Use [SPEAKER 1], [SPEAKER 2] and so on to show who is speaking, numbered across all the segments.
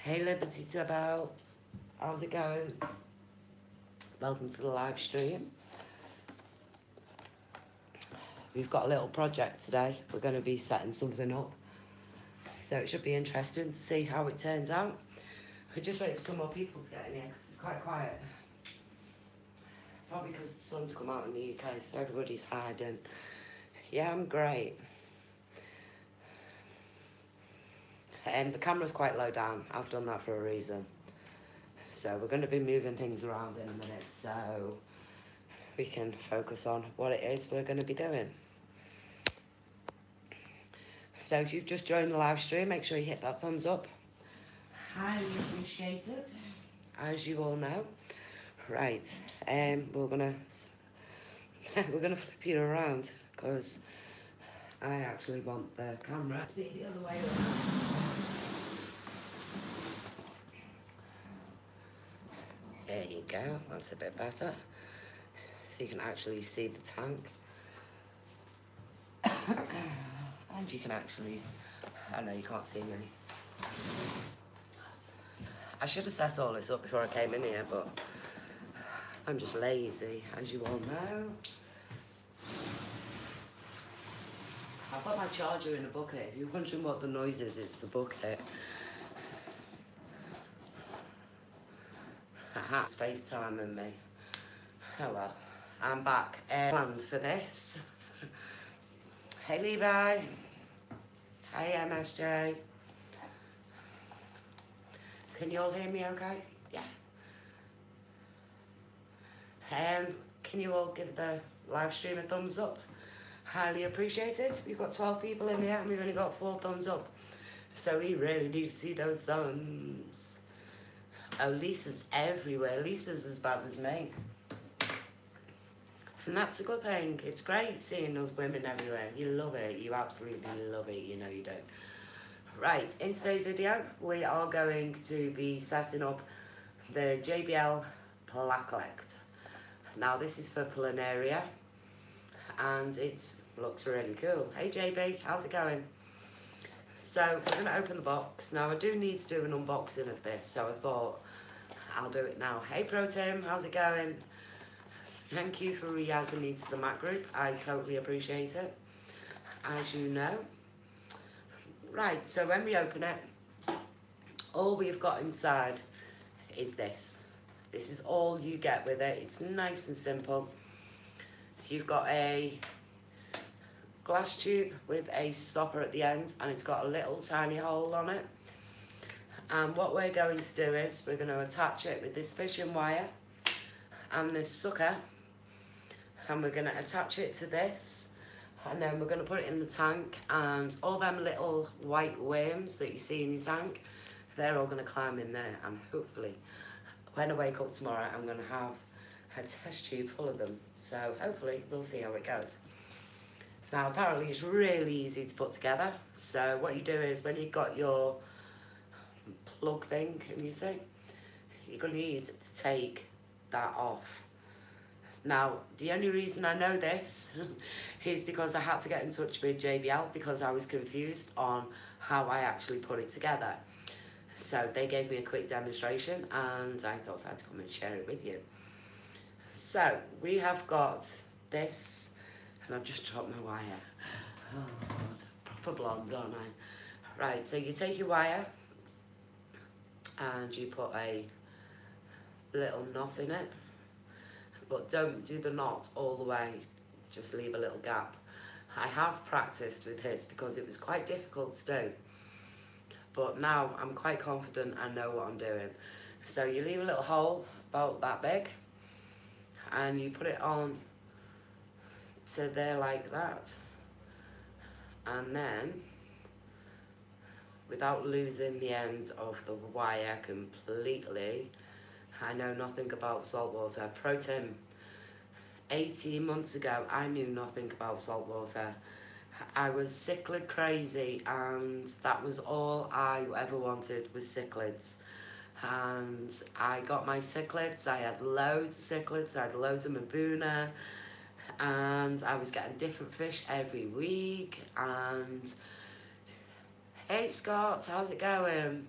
[SPEAKER 1] Hey Liberty Tabel, how's it going? Welcome to the live stream. We've got a little project today. We're going to be setting something up. So it should be interesting to see how it turns out. We're just waiting for some more people to get in here because it's quite quiet. Probably because the sun's come out in the UK, so everybody's hiding. Yeah, I'm great. The camera's quite low down. I've done that for a reason. So we're going to be moving things around in a minute so we can focus on what it is we're going to be doing. So if you've just joined the live stream, make sure you hit that thumbs up. Highly appreciated, as you all know. Right, we're gonna flip you around because I actually want the camera to be the other way around. There you go, that's a bit better. So you can actually see the tank. And you can actually, I know you can't see me. I should have set all this up before I came in here, but I'm just lazy, as you all know. I've got my charger in a bucket. If you're wondering what the noise is, it's the bucket. Aha, it's FaceTiming me. Oh well, I'm back. Planned for this. Hey Levi. Hey MSJ. Can you all hear me okay? Yeah. Can you all give the live stream a thumbs up? Highly appreciated. We've got 12 people in here and we've only got 4 thumbs up. So we really need to see those thumbs. Oh, Lisa's everywhere. Lisa's as bad as me. And that's a good thing. It's great seeing those women everywhere. You love it. You absolutely love it. You know you do. Right, in today's video, we are going to be setting up the JBL Placlect. Now, this is for planaria, and it looks really cool. Hey JB, how's it going? So, we're going to open the box. Now, I do need to do an unboxing of this, so I thought I'll do it now. Hey Pro Tim, how's it going? Thank you for re-adding me to the Mac group. I totally appreciate it, as you know. Right, so when we open it, all we've got inside is this. This is all you get with it. It's nice and simple. You've got a glass tube with a stopper at the end, and it's got a little tiny hole on it. And what we're going to do is we're going to attach it with this fishing wire and this sucker, and we're going to attach it to this. And then we're going to put it in the tank, and all them little white worms that you see in your tank, they're all going to climb in there, and hopefully when I wake up tomorrow I'm going to have a test tube full of them. So hopefully we'll see how it goes. Now apparently it's really easy to put together. So what you do is when you've got your plug thing, can you see? You're going to need to take that off. Now, the only reason I know this is because I had to get in touch with JBL because I was confused on how I actually put it together. So they gave me a quick demonstration and I thought I'd come and share it with you. So we have got this, and I've just dropped my wire. Oh God, proper blonde, aren't I? Right, so you take your wire and you put a little knot in it. But don't do the knot all the way, just leave a little gap. I have practiced with this because it was quite difficult to do. But now I'm quite confident I know what I'm doing. So you leave a little hole about that big and you put it on to there like that. And then, without losing the end of the wire completely, I know nothing about saltwater. Pro Tim, 18 months ago, I knew nothing about saltwater. I was cichlid crazy, and that was all I ever wanted was cichlids. And I got my cichlids. I had loads of cichlids. I had loads of Mabuna, and I was getting different fish every week. And hey Scott, how's it going?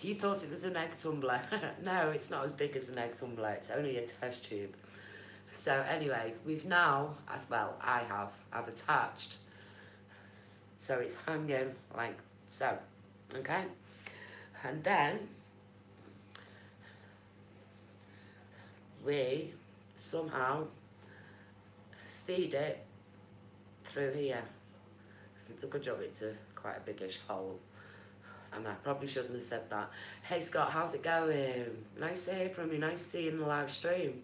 [SPEAKER 1] You thought it was an egg tumbler. No, it's not as big as an egg tumbler. It's only a test tube. So anyway, we've now, well, I've attached. So it's hanging like so, okay? And then we somehow feed it through here. It's a good job, it's a quite a biggish hole. And I probably shouldn't have said that. Hey Scott, how's it going? Nice to hear from you, nice to see you in the live stream.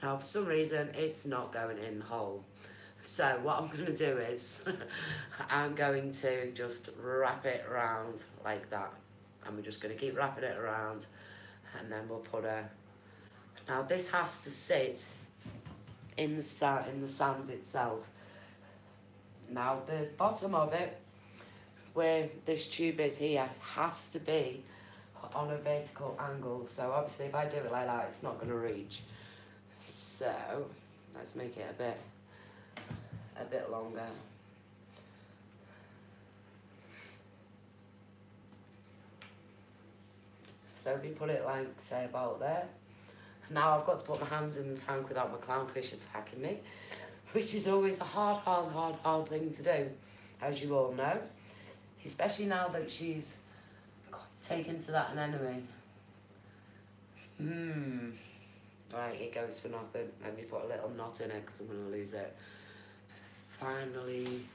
[SPEAKER 1] Now for some reason it's not going in the hole. So what I'm going to do is I'm going to just wrap it around like that. And we're just going to keep wrapping it around, and then we'll put a... Now this has to sit in the sand itself. Now the bottom of it, where this tube is here, has to be on a vertical angle. So obviously if I do it like that, it's not going to reach. So let's make it a bit longer. So if you put it like, say, about there. Now I've got to put my hands in the tank without my clownfish attacking me, which is always a hard thing to do, as you all know. Especially now that she's taken to that anemone. Right, it goes for nothing. Let me put a little knot in it because I'm going to lose it. Finally.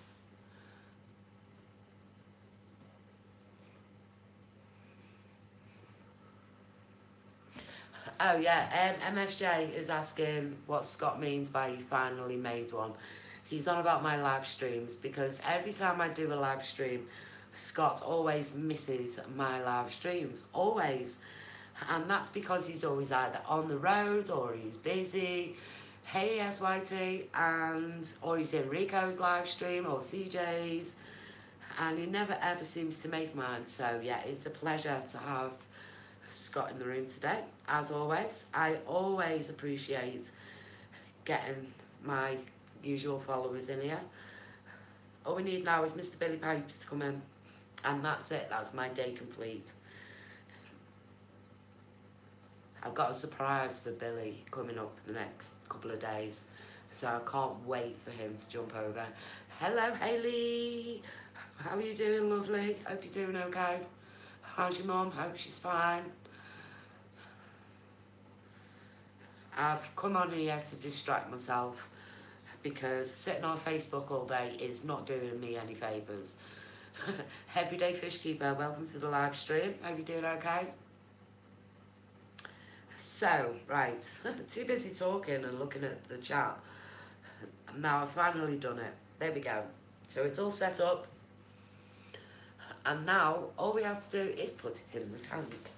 [SPEAKER 1] Oh yeah, MSJ is asking what Scott means by he finally made one. He's on about my live streams, because every time I do a live stream, Scott always misses my live streams, always. And that's because he's always either on the road or he's busy. Hey SYT, or he's in Rico's live stream or CJ's, and he never ever seems to make mine. So yeah, it's a pleasure to have Scott in the room today, as always. I always appreciate getting my usual followers in here. All we need now is Mr. Billy Pipes to come in, and that's it. That's my day complete. I've got a surprise for Billy coming up the next couple of days, so I can't wait for him to jump over. Hello Hayley, how are you doing, lovely? Hope you're doing okay. How's your mum? Hope she's fine. I've come on here to distract myself, because sitting on Facebook all day is not doing me any favours. Everyday Fish Keeper, welcome to the live stream. Hope you're doing okay. So, right, too busy talking and looking at the chat. Now I've finally done it. There we go. So it's all set up. And now all we have to do is put it in the tank.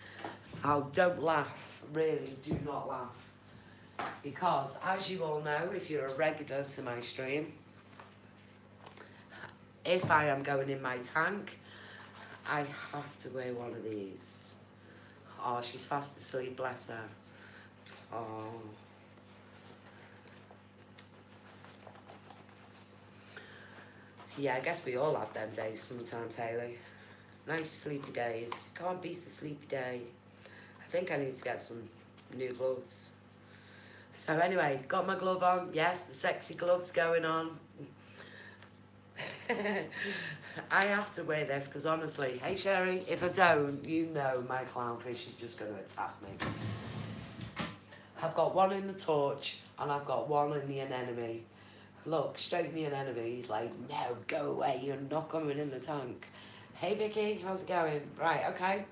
[SPEAKER 1] Now don't laugh, really do not laugh. Because as you all know, if you're a regular to my stream, if I am going in my tank, I have to wear one of these. Oh, she's fast asleep, bless her. Oh. Yeah, I guess we all have them days sometimes, Hayley. Nice sleepy days. Can't beat a sleepy day. I think I need to get some new gloves. So anyway, got my glove on. Yes, the sexy gloves going on. I have to wear this because honestly, hey Sherry, if I don't, you know my clownfish is just going to attack me. I've got one in the torch and I've got one in the anemone. Look, straight in the anemone, he's like, no, go away, you're not coming in the tank. Hey Vicky, how's it going? Right, okay.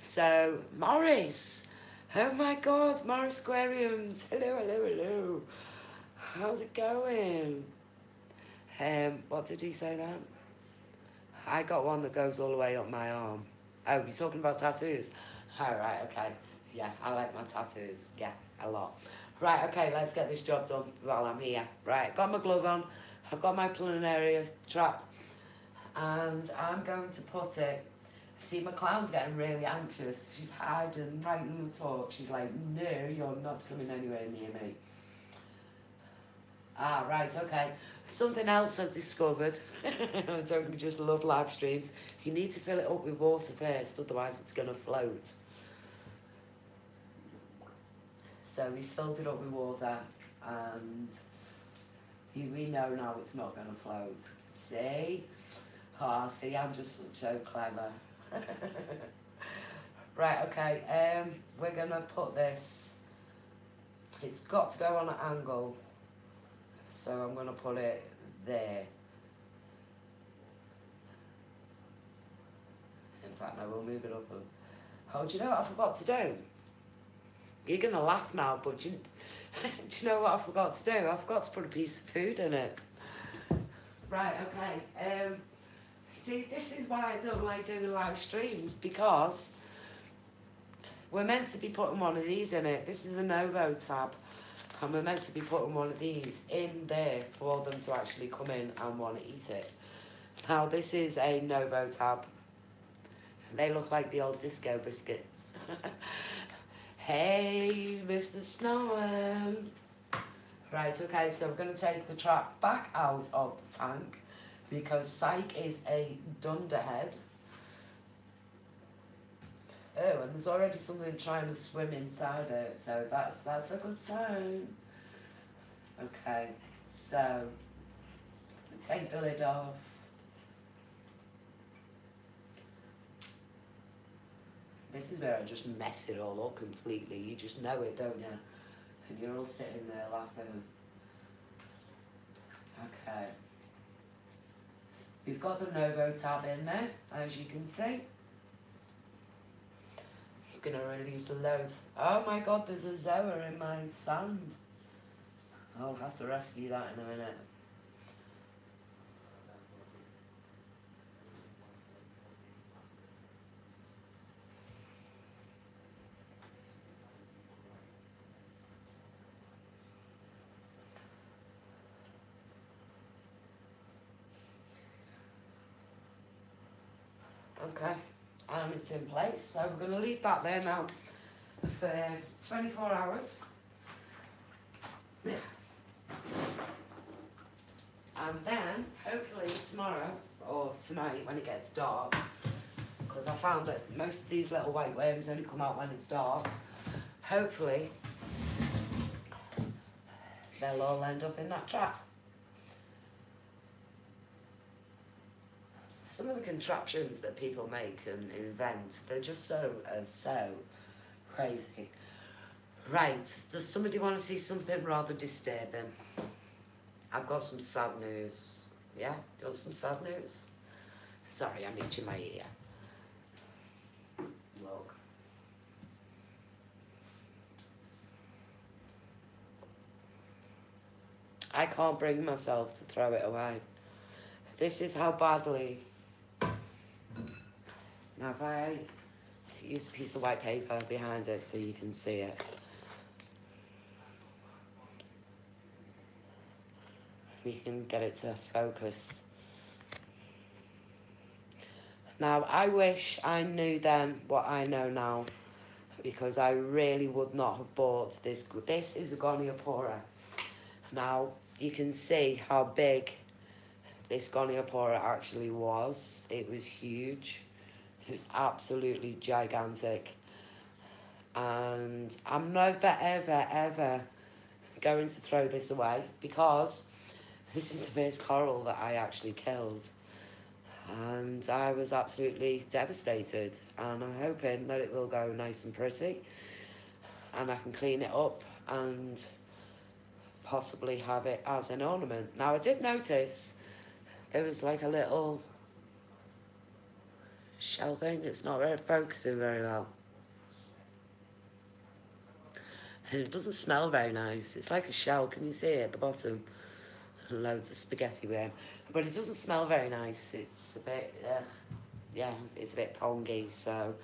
[SPEAKER 1] So, Morris. Oh my God, Morris Aquariums. Hello, hello, hello. How's it going? What did he say then? I got one that goes all the way up my arm. Oh, you're talking about tattoos? Oh, right, okay. Yeah, I like my tattoos. Yeah, a lot. Right, okay, let's get this job done while I'm here. Right, got my glove on. I've got my planaria trap. And I'm going to put it... See, my clown's getting really anxious. She's hiding right in the torch. She's like, no, you're not coming anywhere near me. Ah, right, okay. Something else I've discovered. I don't just love live streams. You need to fill it up with water first, otherwise it's going to float. So we filled it up with water, and we know now it's not going to float. See? Oh, see, I'm just so clever. Right, okay, we're going to put this, it's got to go on an angle, so I'm going to put it there. In fact, no, we'll move it up. Oh, do you know what I forgot to do? You're going to laugh now, but do you know what I forgot to do? I forgot to put a piece of food in it. Right, okay. See, this is why I don't like doing live streams, because we're meant to be putting one of these in it. This is a Novo tab, and we're meant to be putting one of these in there for them to actually come in and want to eat it. Now, this is a Novo tab. They look like the old disco biscuits. Hey, Mr. Snowman. Right, okay, so we're going to take the trap back out of the tank, because Psych is a dunderhead. Oh, and there's already something trying to swim inside it, so that's a good sign. Okay, so we take the lid off. This is where I just mess it all up completely. You just know it, don't you? And you're all sitting there laughing. Okay. We've got the Novo tab in there, as you can see. I'm going to release loads. Oh my god, there's a Zoa in my sand. I'll have to rescue that in a minute. Okay, and it's in place, so we're going to leave that there now for 24 hours. And then, hopefully tomorrow, or tonight when it gets dark, because I found that most of these little white worms only come out when it's dark, hopefully they'll all end up in that trap. Some of the contraptions that people make and invent, they're just so crazy. Right, does somebody want to see something rather disturbing? I've got some sad news. Yeah, you want some sad news? Sorry, I'm itching my ear. Look. I can't bring myself to throw it away. This is how badly... Now if I use a piece of white paper behind it so you can see it. We can get it to focus. Now, I wish I knew then what I know now, because I really would not have bought this. This is a Goniopora. Now, you can see how big this Goniopora actually was. It was huge. It was absolutely gigantic. And I'm never, ever, ever going to throw this away, because this is the first coral that I actually killed. And I was absolutely devastated. And I'm hoping that it will go nice and pretty. And I can clean it up and possibly have it as an ornament. Now, I did notice there was like a little shell thing. It's not really focusing very well. And it doesn't smell very nice. It's like a shell. Can you see it at the bottom? And loads of spaghetti worm. But it doesn't smell very nice. It's a bit, yeah, it's a bit pongy, so.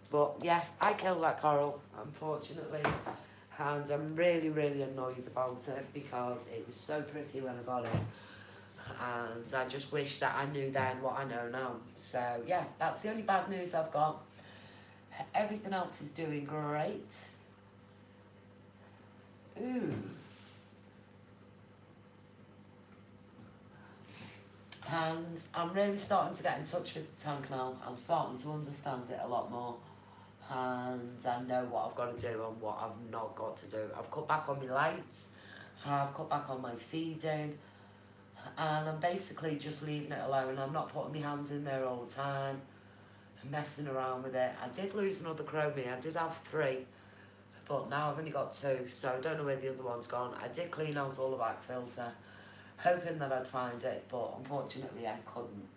[SPEAKER 1] But yeah, I killed that coral, unfortunately. And I'm really, really annoyed about it, because it was so pretty when I got it. And I just wish that I knew then what I know now. So yeah, that's the only bad news I've got. Everything else is doing great. Ooh. And I'm really starting to get in touch with the tank now. I'm starting to understand it a lot more. And I know what I've got to do and what I've not got to do. I've cut back on my lights, I've cut back on my feeding, and I'm basically just leaving it alone. I'm not putting my hands in there all the time, messing around with it. I did lose another chromie. I did have 3, but now I've only got 2, so I don't know where the other one's gone. I did clean out all the back filter, hoping that I'd find it, but unfortunately I couldn't.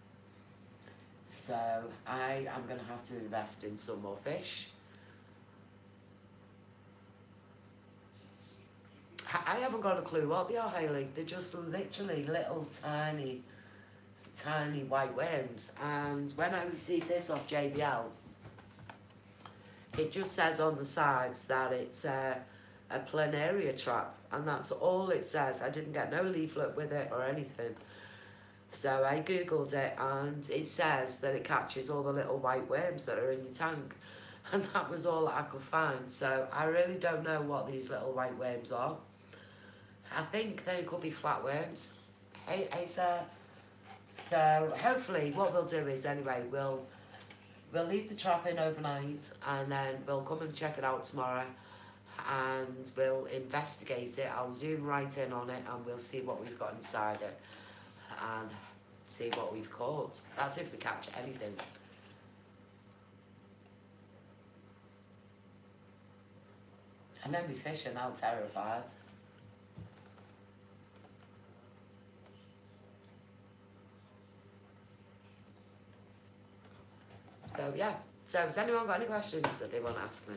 [SPEAKER 1] So I am going to have to invest in some more fish. I haven't got a clue what they are, Hayley. They're just literally little tiny white worms. And when I received this off JBL, it just says on the sides that it's a planaria trap, and that's all it says. I didn't get no leaflet with it or anything. So I googled it, and it says that it catches all the little white worms that are in your tank, and that was all that I could find. So I really don't know what these little white worms are. I think they could be flatworms. Hey sir. So hopefully what we'll do is, anyway, we'll leave the trap in overnight, and then we'll come and check it out tomorrow, and we'll investigate it. I'll zoom right in on it, and we'll see what we've got inside it, and see what we've caught. That's if we catch anything. I know my fish are now terrified. So yeah, so has anyone got any questions that they want to ask me?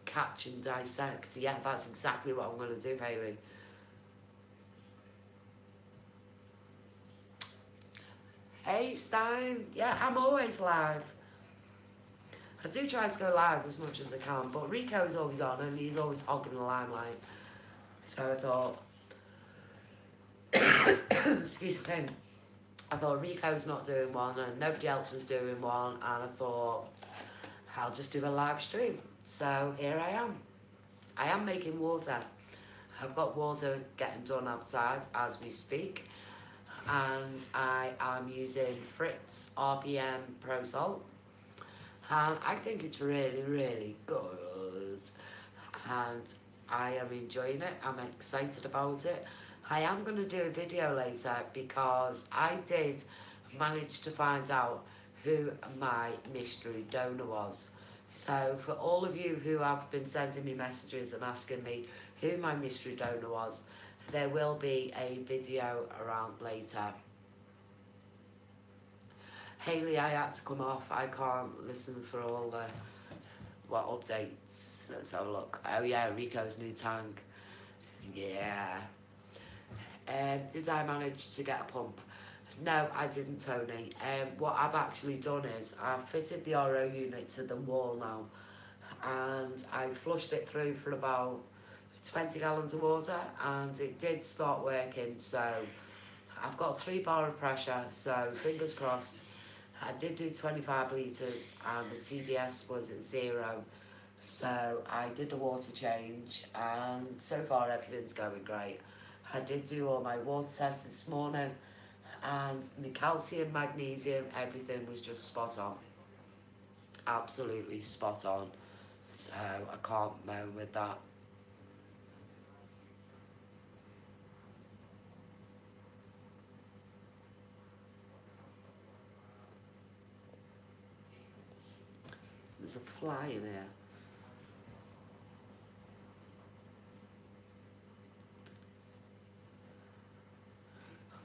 [SPEAKER 1] Catch and dissect. Yeah, that's exactly what I'm going to do, Hayley. Hey Stein, yeah, I'm always live. I do try to go live as much as I can, but Rico's always on and he's always hogging the limelight. So I thought, excuse me, I thought Rico's not doing one and nobody else was doing one, and I thought I'll just do a live stream. So here I am. I am making water. I've got water getting done outside as we speak, and I am using Fritz RPM Pro Salt, and I think it's really good, and I am enjoying it. I'm excited about it. I am going to do a video later because I did manage to find out who my mystery donor was. So for all of you who have been sending me messages and asking me who my mystery donor was, there will be a video around later. Hayley, I had to come off. I can't listen for all the updates. Let's have a look. Oh yeah, Rico's new tank. Yeah. Did I manage to get a pump? No, I didn't, Tony. What I've actually done is I've fitted the RO unit to the wall now, and I flushed it through for about 20 gallons of water, and it did start working. So I've got 3 bar of pressure, so fingers crossed. I did do 25 litres and the TDS was at 0, so I did the water change, and so far everything's going great. I did do all my water tests this morning, and my calcium, magnesium, everything was just spot on. Absolutely spot on. So I can't moan with that. There's a fly in here.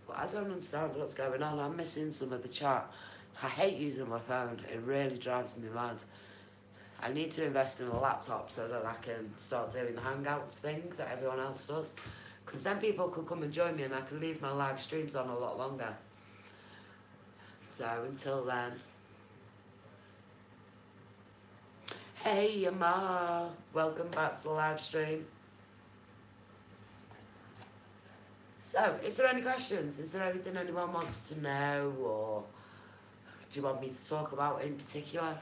[SPEAKER 1] But I don't understand what's going on. I'm missing some of the chat. I hate using my phone. It really drives me mad. I need to invest in a laptop so that I can start doing the Hangouts thing that everyone else does. Because then people could come and join me and I can leave my live streams on a lot longer. So until then. Hey Yama, welcome back to the live stream. So, is there any questions? Is there anything anyone wants to know, or do you want me to talk about in particular?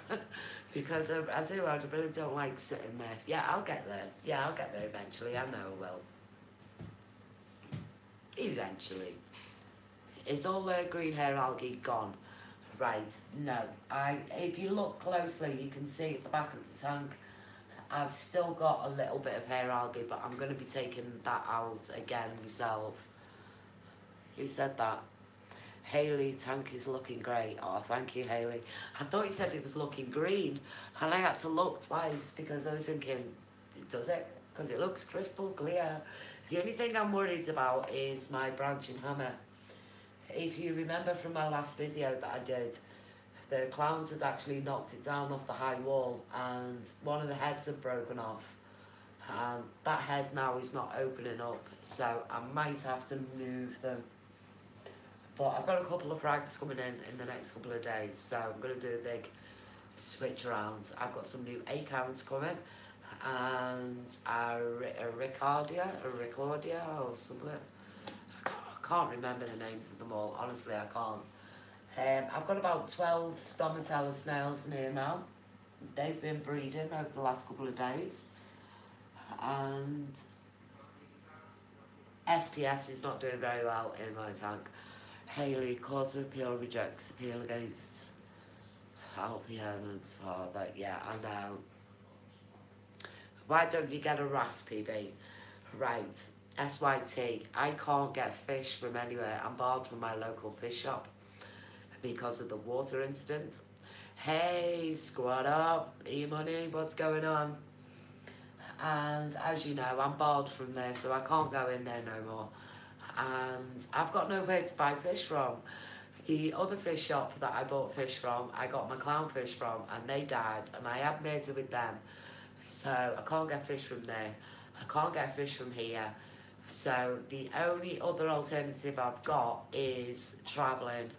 [SPEAKER 1] Because I really don't like sitting there. Yeah, I'll get there. Yeah, I'll get there eventually. I know I will. Eventually. Is all the green hair algae gone? Right, no. If you look closely, you can see at the back of the tank, I've still got a little bit of hair algae, but I'm going to be taking that out again myself. Who said that? Hayley, tank is looking great. Oh, thank you, Hayley. I thought you said it was looking green, and I had to look twice because I was thinking, does it? Because it looks crystal clear. The only thing I'm worried about is my branching hammer. If you remember from my last video that I did, the clowns had actually knocked it down off the high wall and one of the heads had broken off. And that head now is not opening up, so I might have to move them. But I've got a couple of frags coming in the next couple of days, so I'm going to do a big switch around. I've got some new acans coming and a Ricardia or something. I can't remember the names of them all, honestly I can't. I've got about 12 stomatella snails near now. They've been breeding over the last couple of days. And SPS is not doing very well in my tank. Hayley, cause of appeal rejects appeal against help the evidence for that. Yeah, I know. Why don't you get a raspy bee? Right, SYT. I can't get fish from anywhere. I'm barred from my local fish shop because of the water incident. Hey, squad up, E-Money, what's going on? And as you know, I'm barred from there, so I can't go in there no more. And I've got nowhere to buy fish from. The other fish shop that I bought fish from, I got my clownfish from, and they died, and I had made it with them. So I can't get fish from there. I can't get fish from here. So the only other alternative I've got is travelling.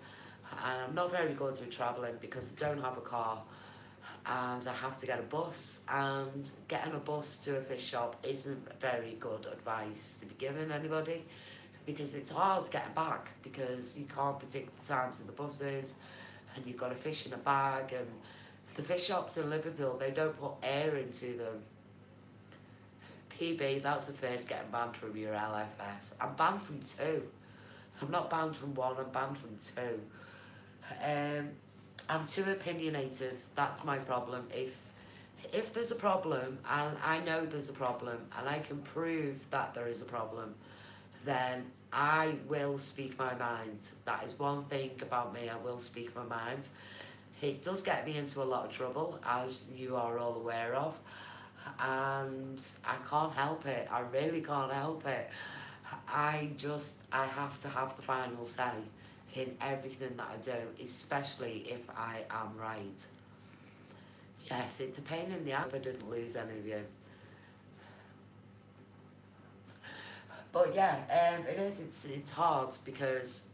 [SPEAKER 1] And I'm not very good with travelling because I don't have a car. And I have to get a bus, and getting a bus to a fish shop isn't very good advice to be giving anybody, because it's hard getting back because you can't predict the times of the buses, and you've got to fish in a bag, and the fish shops in Liverpool, they don't put air into them. PB, that's the first getting banned from your LFS. I'm banned from 2. I'm not banned from 1, I'm banned from 2. I'm too opinionated, that's my problem. If there's a problem, and I know there's a problem, and I can prove that there is a problem, then I will speak my mind. That is one thing about me, I will speak my mind. It does get me into a lot of trouble, as you are all aware of, and I can't help it, I really can't help it. I have to have the final say in everything that I do, especially if I am right. Yes, it's a pain in the ass. I didn't lose any of you. But yeah, it is, it's hard because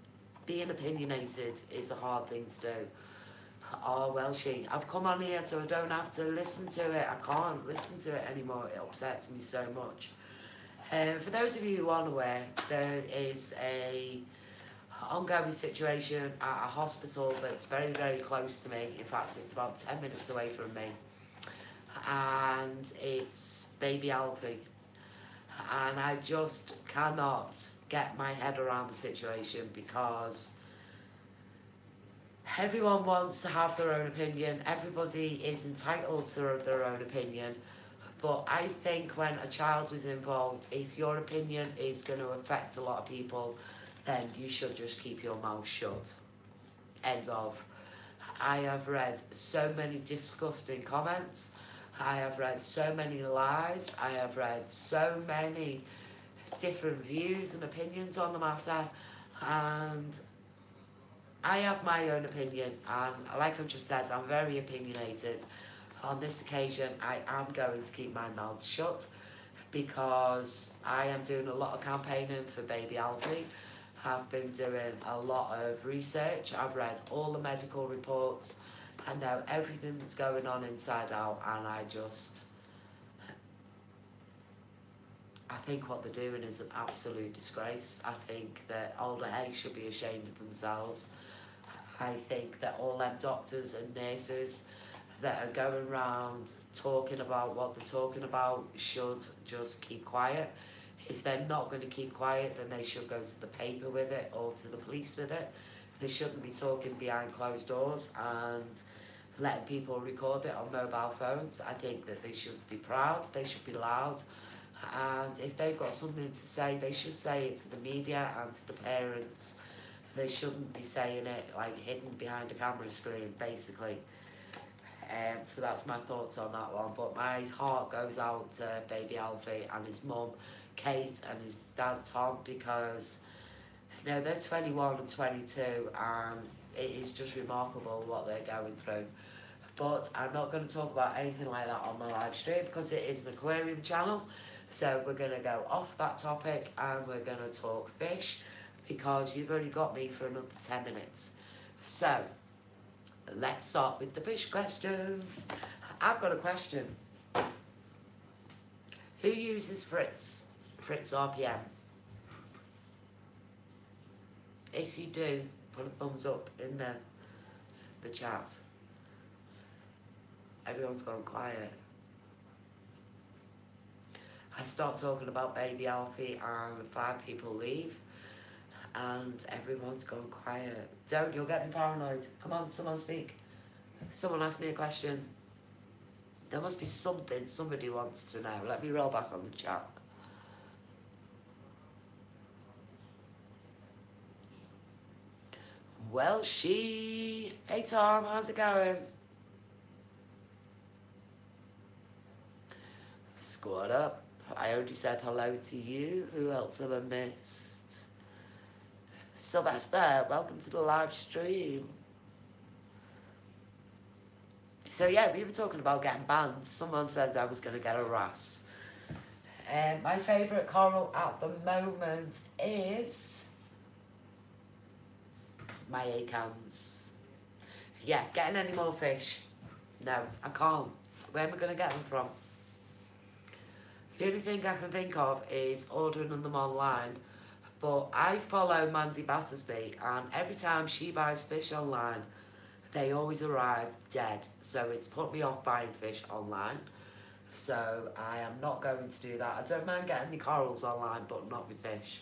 [SPEAKER 1] being opinionated is a hard thing to do. Oh, well, I've come on here so I don't have to listen to it. I can't listen to it anymore. It upsets me so much. For those of you who aren't aware, there is a ongoing situation at a hospital that's very, very close to me. In fact, it's about 10 minutes away from me. And it's baby Alfie. And I just cannot get my head around the situation because everyone wants to have their own opinion. Everybody is entitled to their own opinion. But I think when a child is involved, if your opinion is going to affect a lot of people, then you should just keep your mouth shut. End of. I have read so many disgusting comments. I have read so many lies. I have read so many different views and opinions on the matter. And I have my own opinion. And like I've just said, I'm very opinionated. On this occasion, I am going to keep my mouth shut because I am doing a lot of campaigning for baby Alfie. I've been doing a lot of research. I've read all the medical reports. I know everything that's going on inside out, and I think what they're doing is an absolute disgrace. I think that older hay should be ashamed of themselves. I think that all them doctors and nurses that are going around talking about what they're talking about should just keep quiet, If they're not going to keep quiet, then they should go to the paper with it or to the police with it. They shouldn't be talking behind closed doors and letting people record it on mobile phones. I think that they should be proud, they should be loud, and if they've got something to say, they should say it to the media and to the parents. They shouldn't be saying it like hidden behind a camera screen, basically. So that's my thoughts on that one. But my heart goes out to baby Alfie and his mum, Kate, and his dad, Tom, because they're 21 and 22, and it is just remarkable what they're going through. But I'm not going to talk about anything like that on my live stream because it is an aquarium channel. So we're going to go off that topic and we're going to talk fish because you've only got me for another 10 minutes. So let's start with the fish questions. I've got a question. Who uses Fritz? Fritz RPM. If you do, put a thumbs up in the chat. Everyone's gone quiet. I start talking about baby Alfie and 5 people leave and everyone's gone quiet. Don't, you'll get me paranoid. Come on, someone speak. Someone ask me a question. There must be something somebody wants to know. Let me roll back on the chat. Well, hey Tom, how's it going? Squad up. I already said hello to you. Who else have I missed? Sylvester, welcome to the live stream. So yeah, we were talking about getting banned. Someone said I was going to get a RAS. My favourite coral at the moment is my acans. Yeah, getting any more fish? No, I can't. Where am I going to get them from? The only thing I can think of is ordering them online, but I follow Mandy Battersby and every time she buys fish online, they always arrive dead. So it's put me off buying fish online. So I am not going to do that. I don't mind getting me corals online, but not me fish.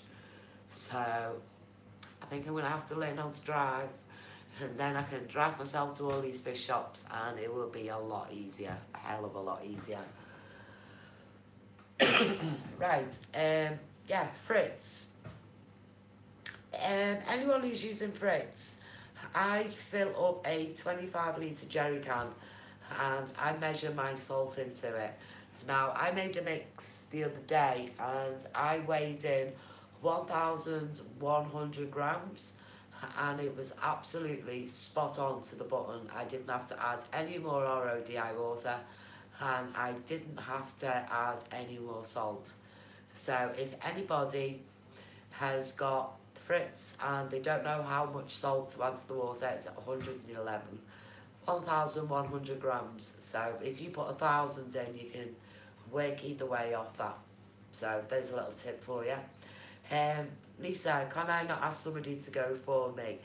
[SPEAKER 1] So I think I'm going to have to learn how to drive and then I can drive myself to all these fish shops and it will be a lot easier, a hell of a lot easier. Right, yeah, Fritz. Anyone who's using Fritz, I fill up a 25 litre jerry can and I measure my salt into it. Now, I made a mix the other day and I weighed in 1,100 grams and it was absolutely spot on to the button. I didn't have to add any more RODI water and I didn't have to add any more salt. So if anybody has got Fritz and they don't know how much salt to add to the water, it's at 1,100 grams. So if you put 1,000 in, you can work either way off that. So there's a little tip for you. Lisa, can I not ask somebody to go for me?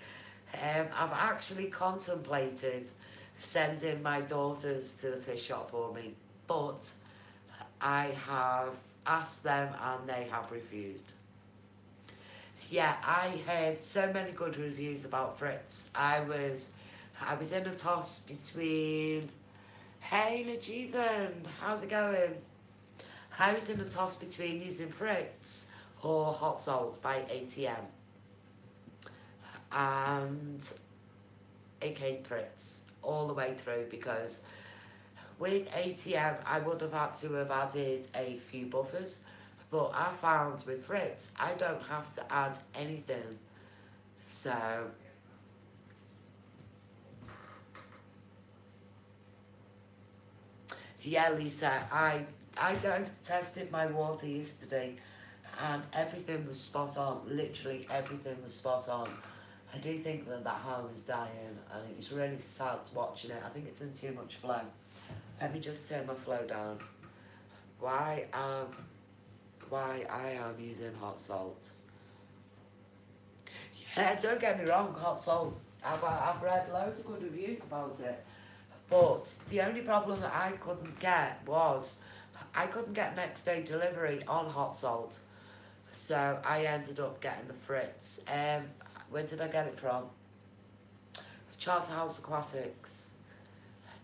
[SPEAKER 1] I've actually contemplated sending my daughters to the fish shop for me, but I have asked them and they have refused. Yeah, I heard so many good reviews about Fritz. I was in a toss between, hey Najeevan, how's it going? I was in a toss between using Fritz or hot salt by ATM. And it came Fritz all the way through because with ATM I would have had to have added a few buffers, but I found with Fritz I don't have to add anything. So yeah, Lisa, I tested my water yesterday and everything was spot on. Literally everything was spot on. I do think that hound is dying and it's really sad watching it. I think it's in too much flow. Let me just turn my flow down. Why I am using hot salt. Yeah, don't get me wrong, hot salt. I've read loads of good reviews about it. But the only problem that I couldn't get was I couldn't get next day delivery on hot salt. So I ended up getting the Fritz. Where did I get it from? Charterhouse Aquatics.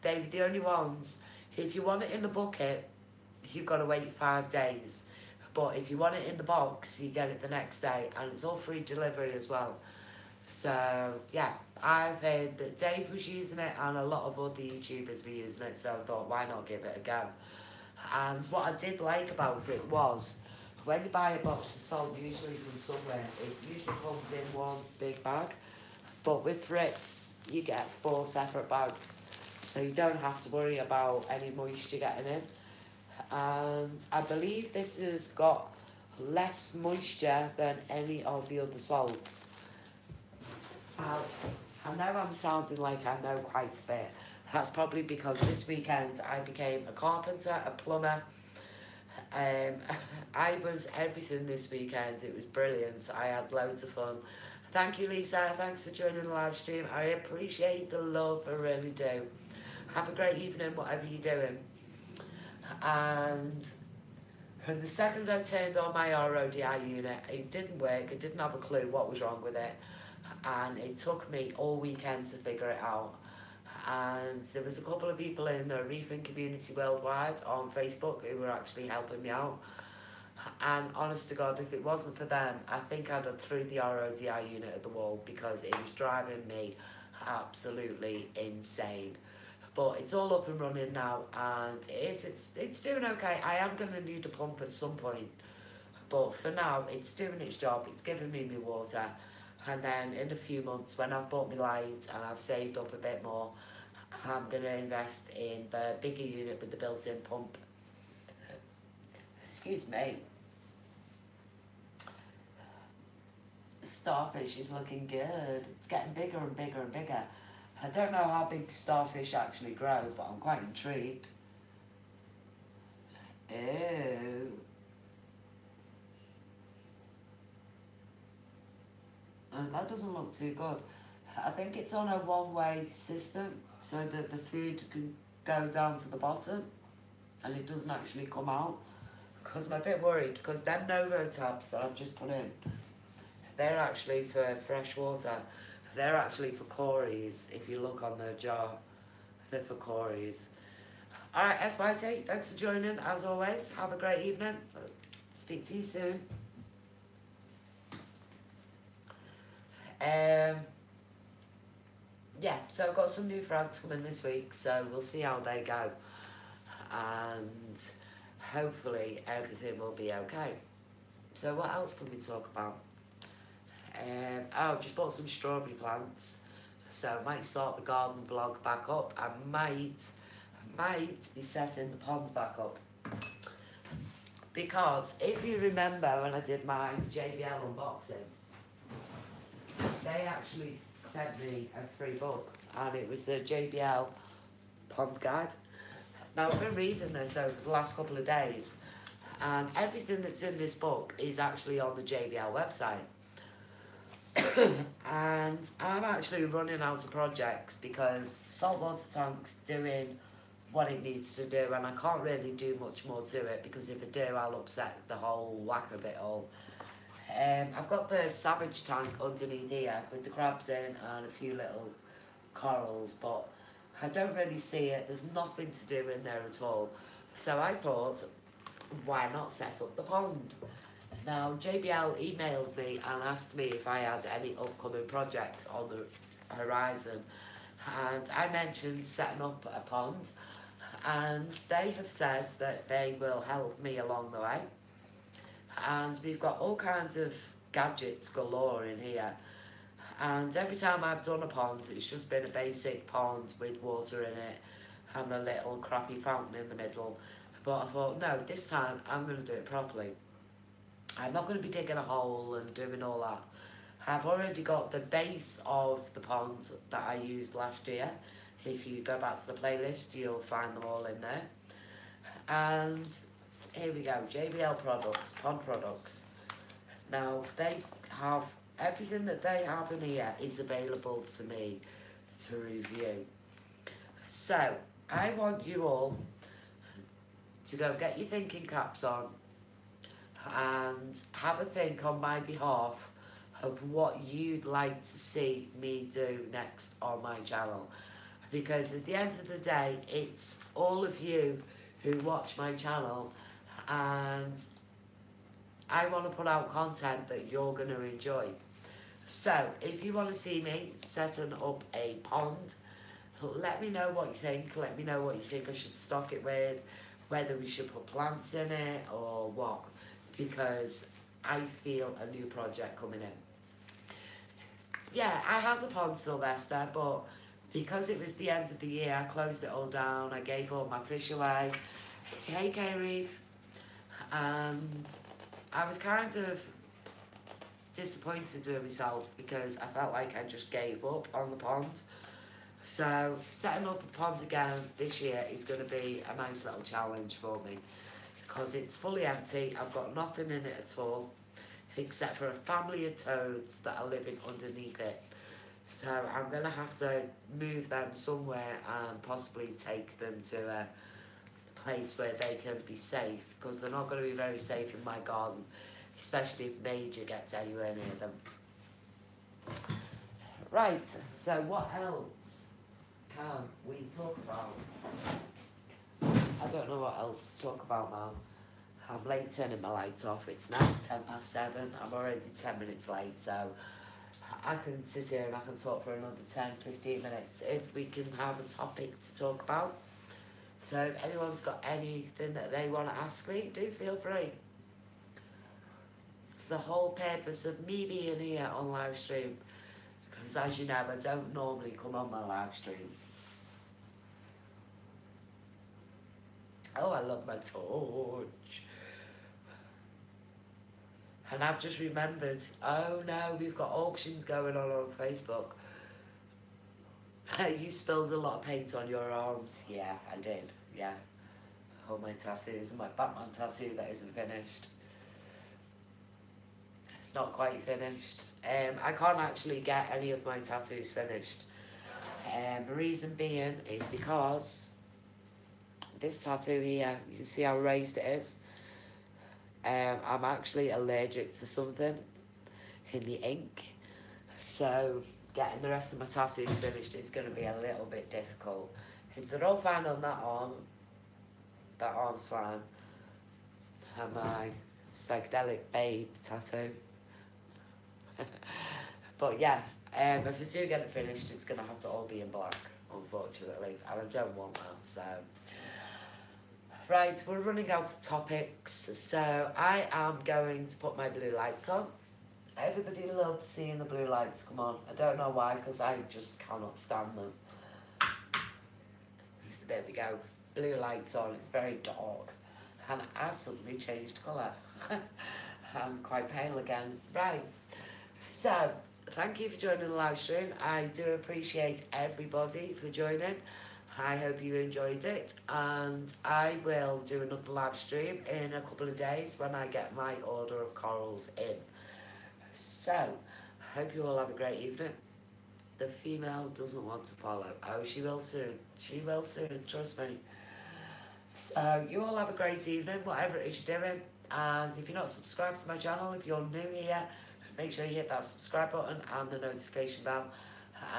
[SPEAKER 1] They were the only ones. If you want it in the bucket, you've got to wait 5 days. But if you want it in the box, you get it the next day, and it's all free delivery as well. So yeah, I've heard that Dave was using it and a lot of other YouTubers were using it, so I thought, why not give it a go? And what I did like about it was, when you buy a box of salt, usually from somewhere, it usually comes in one big bag. But with Fritz, you get 4 separate bags, so you don't have to worry about any moisture getting in. And I believe this has got less moisture than any of the other salts. I know I'm sounding like I know quite a bit. That's probably because this weekend I became a carpenter, a plumber. I was everything this weekend. It was brilliant. I had loads of fun. Thank you, Lisa. Thanks for joining the live stream. I appreciate the love. I really do. Have a great evening, whatever you're doing. And from the second I turned on my RODI unit, it didn't work. I didn't have a clue what was wrong with it. And it took me all weekend to figure it out. And there was a couple of people in the reefing community worldwide on Facebook who were actually helping me out. And honest to God, if it wasn't for them, I think I'd have threw the RODI unit at the wall, because it was driving me absolutely insane. But it's all up and running now, and it's doing okay. I am going to need a pump at some point, but for now it's doing its job. It's giving me my water, and then in a few months, when I've bought my light and I've saved up a bit more, I'm going to invest in the bigger unit with the built-in pump. Excuse me. Starfish is looking good. It's getting bigger and bigger and bigger. I don't know how big starfish actually grow, but I'm quite intrigued. Ew. And that doesn't look too good. I think it's on a one-way system, so that the food can go down to the bottom and it doesn't actually come out. Because I'm a bit worried, because them Novo tabs that I've just put in, they're actually for fresh water. They're actually for cories. If you look on the jar, they're for cories. Alright, SYT, thanks for joining as always. Have a great evening. Speak to you soon. Yeah, so I've got some new frags coming this week, so we'll see how they go. And hopefully everything will be okay. So what else can we talk about? Just bought some strawberry plants, so I might start the garden vlog back up. I might be setting the ponds back up, because if you remember when I did my JBL unboxing, they actually sent me a free book, and it was the JBL pond guide. Now I've been reading this over the last couple of days, and everything that's in this book is actually on the JBL website. And I'm actually running out of projects, because the saltwater tank's doing what it needs to do, and I can't really do much more to it, because if I do, I'll upset the whole whack of it all. I've got the Savage tank underneath here with the crabs in and a few little corals, but I don't really see it. There's nothing to do in there at all. So I thought, why not set up the pond? Now, JBL emailed me and asked me if I had any upcoming projects on the horizon. And I mentioned setting up a pond, and they have said that they will help me along the way. And we've got all kinds of gadgets galore in here. And every time I've done a pond, it's just been a basic pond with water in it and a little crappy fountain in the middle. But I thought, no, this time I'm going to do it properly. I'm not going to be digging a hole and doing all that. I've already got the base of the pond that I used last year. If you go back to the playlist, you'll find them all in there. And here we go, JBL products, pond products. Now, they have, everything that they have in here is available to me to review. So, I want you all to go get your thinking caps on, and have a think on my behalf of what you'd like to see me do next on my channel. Because at the end of the day, it's all of you who watch my channel, and I want to put out content that you're going to enjoy. So if you want to see me setting up a pond, let me know what you think. Let me know what you think I should stock it with, whether we should put plants in it or what, because I feel a new project coming in. Yeah, I had a pond, Sylvester, but because it was the end of the year, I closed it all down. I gave all my fish away. Hey, K-Reef. And I was kind of disappointed with myself because I felt like I just gave up on the pond. So setting up the pond again this year is going to be a nice little challenge for me, because it's fully empty. I've got nothing in it at all except for a family of toads that are living underneath it. So I'm going to have to move them somewhere and possibly take them to a place where they can be safe, because they're not going to be very safe in my garden, especially if Major gets anywhere near them. Right, so what else can we talk about? I don't know what else to talk about now. I'm late turning my light off. It's now 7:10. I'm already 10 minutes late, so I can sit here and I can talk for another 10-15 minutes if we can have a topic to talk about. So if anyone's got anything that they want to ask me, do feel free. It's the whole purpose of me being here on live stream, because as you know, I don't normally come on my live streams. Oh, I love my torch. And I've just remembered, oh no, we've got auctions going on Facebook. You spilled a lot of paint on your arms. Yeah, I did, yeah. All my tattoos, and my Batman tattoo that isn't finished. Not quite finished. I can't actually get any of my tattoos finished. The reason being is because this tattoo here, you can see how raised it is. I'm actually allergic to something in the ink, so getting the rest of my tattoos finished is going to be a little bit difficult. If they're all fine on that arm's fine. And my psychedelic babe tattoo. But yeah, if I do get it finished, it's going to have to all be in black, unfortunately, and I don't want that, so... Right, we're running out of topics, so I am going to put my blue lights on. Everybody loves seeing the blue lights come on. I don't know why, because I just cannot stand them. So there we go, blue lights on. It's very dark, and I've suddenly changed colour. I'm quite pale again. Right, so thank you for joining the live stream. I do appreciate everybody for joining. I hope you enjoyed it, and I will do another live stream in a couple of days when I get my order of corals in. So, I hope you all have a great evening. The female doesn't want to follow. Oh, she will soon. She will soon, trust me. So, you all have a great evening, whatever it is you're doing. And if you're not subscribed to my channel, if you're new here, make sure you hit that subscribe button and the notification bell.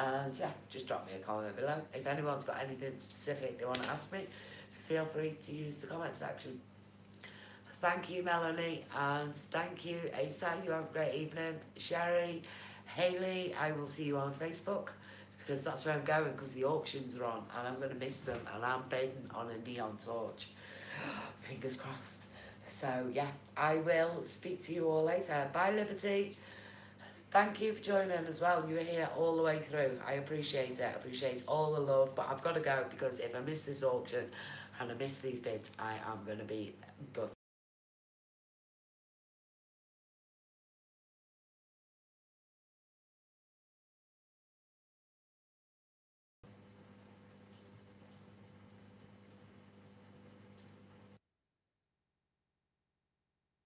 [SPEAKER 1] And yeah, just drop me a comment below. If anyone's got anything specific they want to ask me, feel free to use the comment section. Thank you, Melanie, and thank you, Asa. You have a great evening. Sherry, Hayley, I will see you on Facebook, because that's where I'm going, because the auctions are on and I'm going to miss them, and I'm bidding on a neon torch. Fingers crossed. So yeah, I will speak to you all later. Bye, Liberty. Thank you for joining as well. You were here all the way through. I appreciate it. I appreciate all the love. But I've got to go, because if I miss this auction and I miss these bids, I am going to be gutted.